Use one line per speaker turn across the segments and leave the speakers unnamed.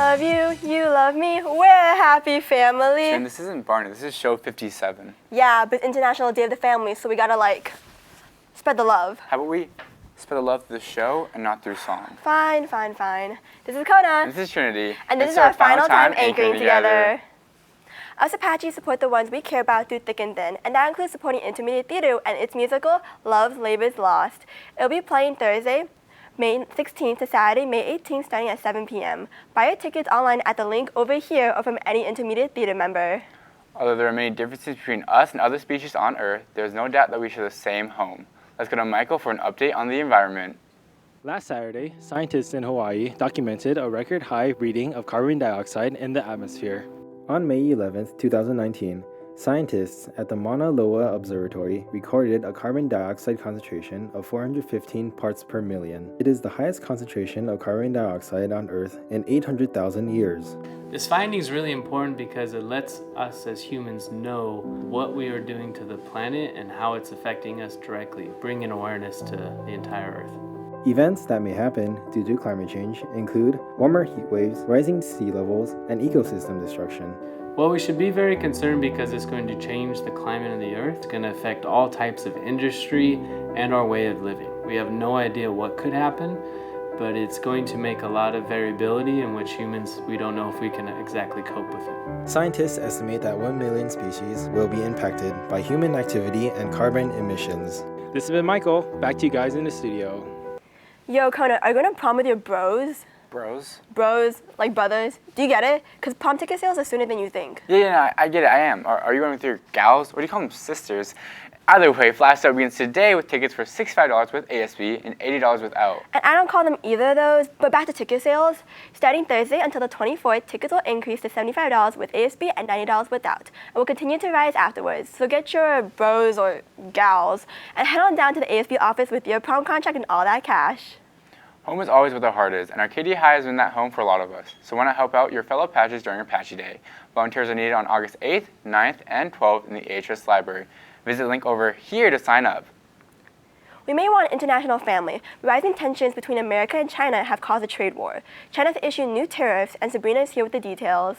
love you, you love me, we're a happy family.
And this isn't Barney, this is show 57.
Yeah, but it's International Day of the Family, so we gotta spread the love.
How about we spread the love through the show and not through song?
Fine. This is Kona.
This is Trinity.
And this is our final time anchoring together. Us Apaches support the ones we care about through thick and thin, and that includes supporting Intermediate Theater and its musical, Love Labor's Lost. It'll be playing Thursday, May 16th to Saturday, May 18th, starting at 7 p.m. Buy your tickets online at the link over here or from any Intermediate Theater member.
Although there are many differences between us and other species on Earth, there is no doubt that we share the same home. Let's go to Michael for an update on the environment.
Last Saturday, scientists in Hawaii documented a record high reading of carbon dioxide in the atmosphere. On May 11, 2019, scientists at the Mauna Loa Observatory recorded a carbon dioxide concentration of 415 parts per million. It is the highest concentration of carbon dioxide on Earth in 800,000 years.
This finding is really important because it lets us as humans know what we are doing to the planet and how it's affecting us directly, bringing awareness to the entire Earth.
Events that may happen due to climate change include warmer heat waves, rising sea levels, and ecosystem destruction.
Well, we should be very concerned because it's going to change the climate of the Earth. It's going to affect all types of industry and our way of living. We have no idea what could happen, but it's going to make a lot of variability in which humans, we don't know if we can exactly cope with it.
Scientists estimate that 1 million species will be impacted by human activity and carbon emissions. This has been Michael. Back to you guys in the studio.
Yo, Kona, are you going to prom with your bros?
Bros?
Bros, like brothers. Do you get it? Because prom ticket sales are sooner than you think.
Yeah, I get it, I am. Are you going with your gals? What do you call them, sisters? Either way, Flash Sale begins today with tickets for $65 with ASB and $80 without.
And I don't call them either of those, but back to ticket sales. Starting Thursday until the 24th, tickets will increase to $75 with ASB and $90 without, and will continue to rise afterwards. So get your bros or gals and head on down to the ASB office with your prom contract and all that cash.
Home is always what our heart is, and Arcadia High has been that home for a lot of us. So why not help out your fellow Apaches during Apache Day? Volunteers are needed on August 8th, 9th, and 12th in the AHS Library. Visit the link over here to sign up.
We may want an international family. Rising tensions between America and China have caused a trade war. China has issued new tariffs, and Sabrina is here with the details.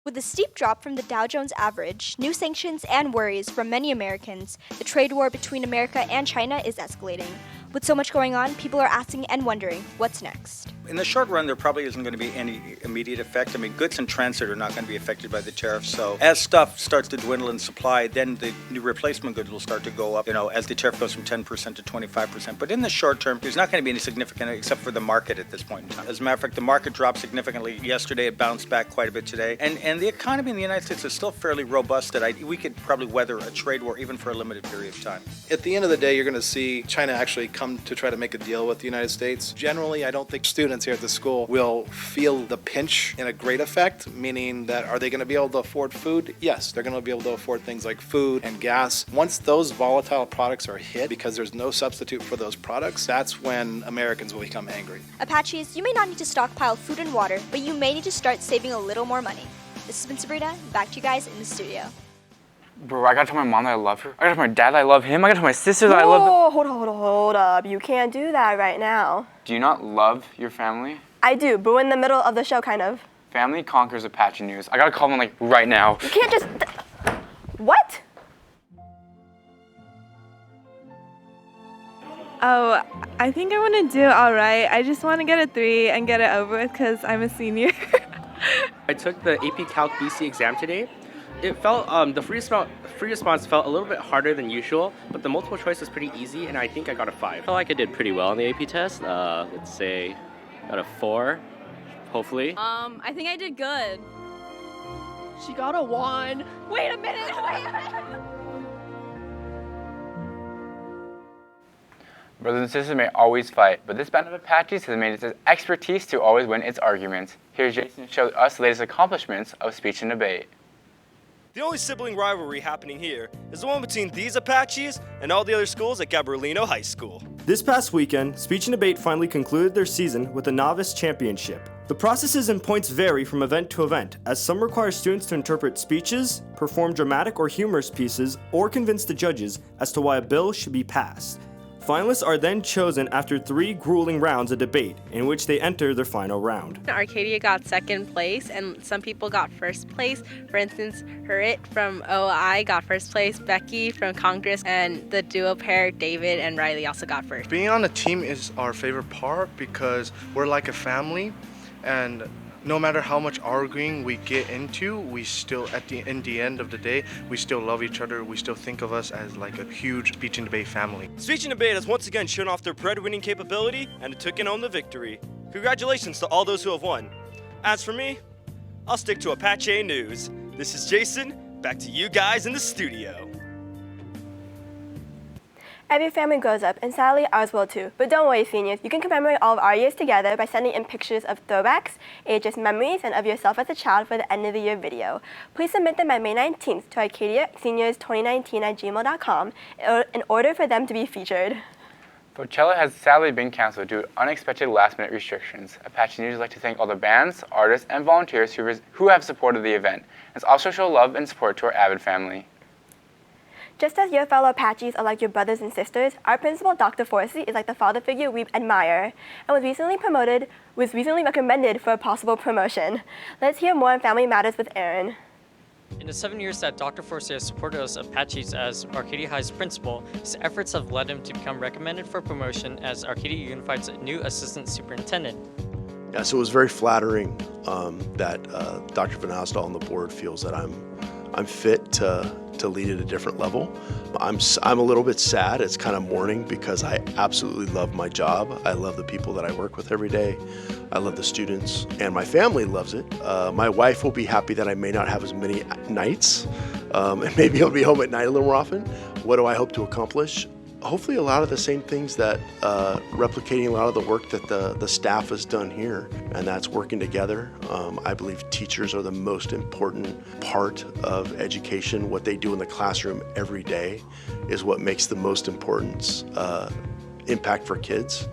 With a steep drop from the Dow Jones average, new sanctions, and worries from many Americans, the trade war between America and China is escalating. With so much going on, people are asking and wondering, what's next?
In the short run, there probably isn't going to be any immediate effect. I mean, goods in transit are not going to be affected by the tariffs. So as stuff starts to dwindle in supply, then the new replacement goods will start to go up, as the tariff goes from 10% to 25%. But in the short term, there's not going to be any significant, except for the market at this point in time. As a matter of fact, the market dropped significantly yesterday. It bounced back quite a bit today. And the economy in the United States is still fairly robust that we could probably weather a trade war even for a limited period of time.
At the end of the day, you're going to see China actually come to try to make a deal with the United States. Generally, I don't think students here at the school will feel the pinch in a great effect, meaning that are they going to be able to afford food? Yes, they're going to be able to afford things like food and gas. Once those volatile products are hit, because there's no substitute for those products, that's when Americans will become angry.
Apaches, you may not need to stockpile food and water, but you may need to start saving a little more money. This has been Sabrina, back to you guys in the studio.
Bro, I gotta tell my mom that I love her. I gotta tell my dad that I love him. I gotta tell my sister that I love them.
Hold up. You can't do that right now.
Do you not love your family?
I do, but we're in the middle of the show, kind of.
Family conquers Apache news. I gotta call them right now.
You can't just... What?
Oh, I think I'm gonna do all right. I just want to get a 3 and get it over with because I'm a senior.
I took the AP Calc BC exam today. It felt, the free response felt a little bit harder than usual, but the multiple choice was pretty easy, and I think I got a 5.
I feel like I did pretty well on the AP test. Let's say, got a 4, hopefully.
I think I did good.
She got a 1.
Wait a minute.
Brothers and sisters may always fight, but this band of Apaches has made it its expertise to always win its arguments. Here's Jason to show us the latest accomplishments of speech and debate.
The only sibling rivalry happening here is the one between these Apaches and all the other schools at Gabrielino High School.
This past weekend, Speech and Debate finally concluded their season with a novice championship. The processes and points vary from event to event, as some require students to interpret speeches, perform dramatic or humorous pieces, or convince the judges as to why a bill should be passed. Finalists are then chosen after 3 grueling rounds of debate, in which they enter their final round.
Arcadia got second place, and some people got first place. For instance, Harit from OI got first place, Becky from Congress, and the duo pair, David and Riley, also got first.
Being on a team is our favorite part because we're like a family, and no matter how much arguing we get into, we still, in the end of the day, we still love each other. We still think of us as like a huge speech and debate family.
Speech and debate has once again shown off their breadwinning capability and took in on the victory. Congratulations to all those who have won. As for me, I'll stick to Apache news. This is Jason, back to you guys in the studio.
Every family grows up, and sadly, ours will too. But don't worry, seniors. You can commemorate all of our years together by sending in pictures of throwbacks, ages, memories, and of yourself as a child for the end of the year video. Please submit them by May 19th to AcadiaSeniors2019@gmail.com in order for them to be featured.
Coachella has sadly been canceled due to unexpected last-minute restrictions. Apache News would like to thank all the bands, artists, and volunteers who have supported the event. Let's also show love and support to our avid family.
Just as your fellow Apaches are like your brothers and sisters, our principal, Dr. Forsey, is like the father figure we admire and was recently recommended for a possible promotion. Let's hear more on Family Matters with Aaron.
In the 7 years that Dr. Forsey has supported us Apaches as Arcadia High's principal, his efforts have led him to become recommended for promotion as Arcadia Unified's new assistant superintendent.
Yeah, so it was very flattering that Dr. Van Asdal on the board feels that I'm fit to lead at a different level. I'm a little bit sad. It's kind of mourning because I absolutely love my job. I love the people that I work with every day. I love the students, and my family loves it. My wife will be happy that I may not have as many nights, and maybe I'll be home at night a little more often. What do I hope to accomplish? Hopefully a lot of the same things that replicating a lot of the work that the staff has done here, and that's working together. I believe teachers are the most important part of education. What they do in the classroom every day is what makes the most important impact for kids.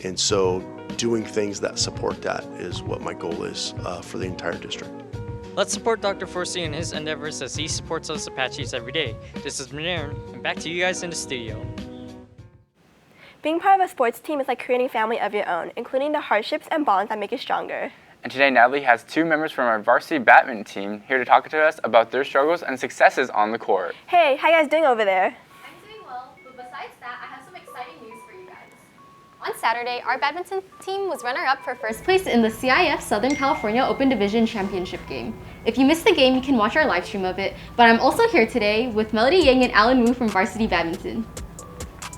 And so doing things that support that is what my goal is for the entire district.
Let's support Dr. Forsey in his endeavors as he supports us Apaches every day. This is Aaron, and back to you guys in the studio.
Being part of a sports team is like creating a family of your own, including the hardships and bonds that make it stronger.
And today, Natalie has 2 members from our Varsity Badminton team here to talk to us about their struggles and successes on the court.
Hey, how you guys doing over there?
I'm doing well, but besides that, I have some exciting news for you guys. On Saturday, our badminton team was runner-up for first place in the CIF Southern California Open Division Championship game. If you missed the game, you can watch our live stream of it, but I'm also here today with Melody Yang and Alan Wu from Varsity Badminton.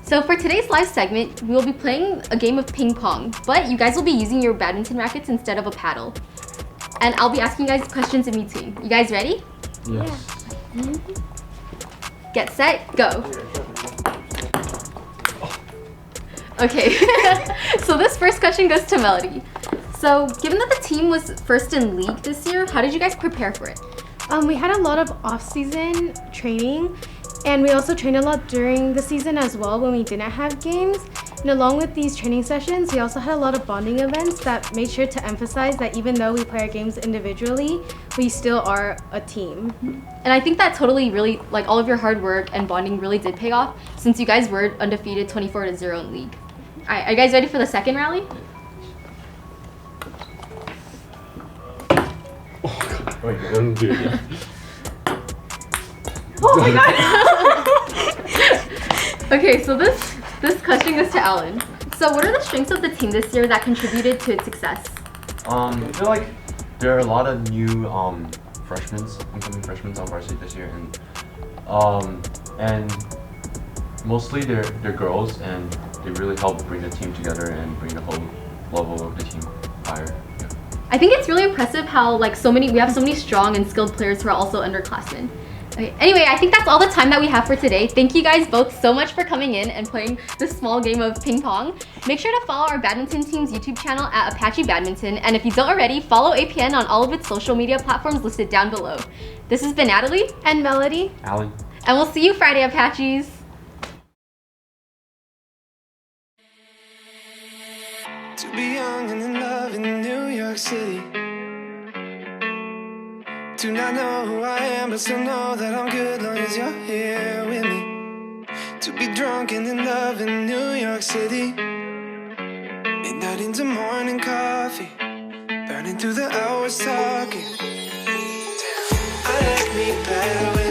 So for today's live segment, we will be playing a game of ping pong, but you guys will be using your badminton rackets instead of a paddle. And I'll be asking you guys questions in between. You guys ready?
Yes.
Yeah. Get set, go. Okay, so this first question goes to Melody. So given that the team was first in league this year, how did you guys prepare for it?
We had a lot of off-season training, and we also trained a lot during the season as well when we didn't have games. And along with these training sessions, we also had a lot of bonding events that made sure to emphasize that even though we play our games individually, we still are a team.
And I think that totally really, like all of your hard work and bonding really did pay off since you guys were undefeated 24-0 in league. All right, are you guys ready for the second rally?
Wait, don't do it yet.
Oh my god! Okay, so this question goes to Alan. So what are the strengths of the team this year that contributed to its success?
I feel like there are a lot of new incoming freshmen on varsity this year, and mostly they're girls, and they really help bring the team together and bring the whole level of the team higher. Yeah.
I think it's really impressive how we have so many strong and skilled players who are also underclassmen. Okay, anyway, I think that's all the time that we have for today. Thank you guys both so much for coming in and playing this small game of ping pong. Make sure to follow our badminton team's YouTube channel at Apache Badminton, and if you don't already, follow APN on all of its social media platforms listed down below. This has been Natalie
and Melody,
Alan,
and we'll see you Friday, Apaches.
To be young and in love in New York City. Do not know who I am, but still know that I'm good long as you're here with me. To be drunk and in love in New York City. Midnight into morning coffee, burning through the hours talking. I like me better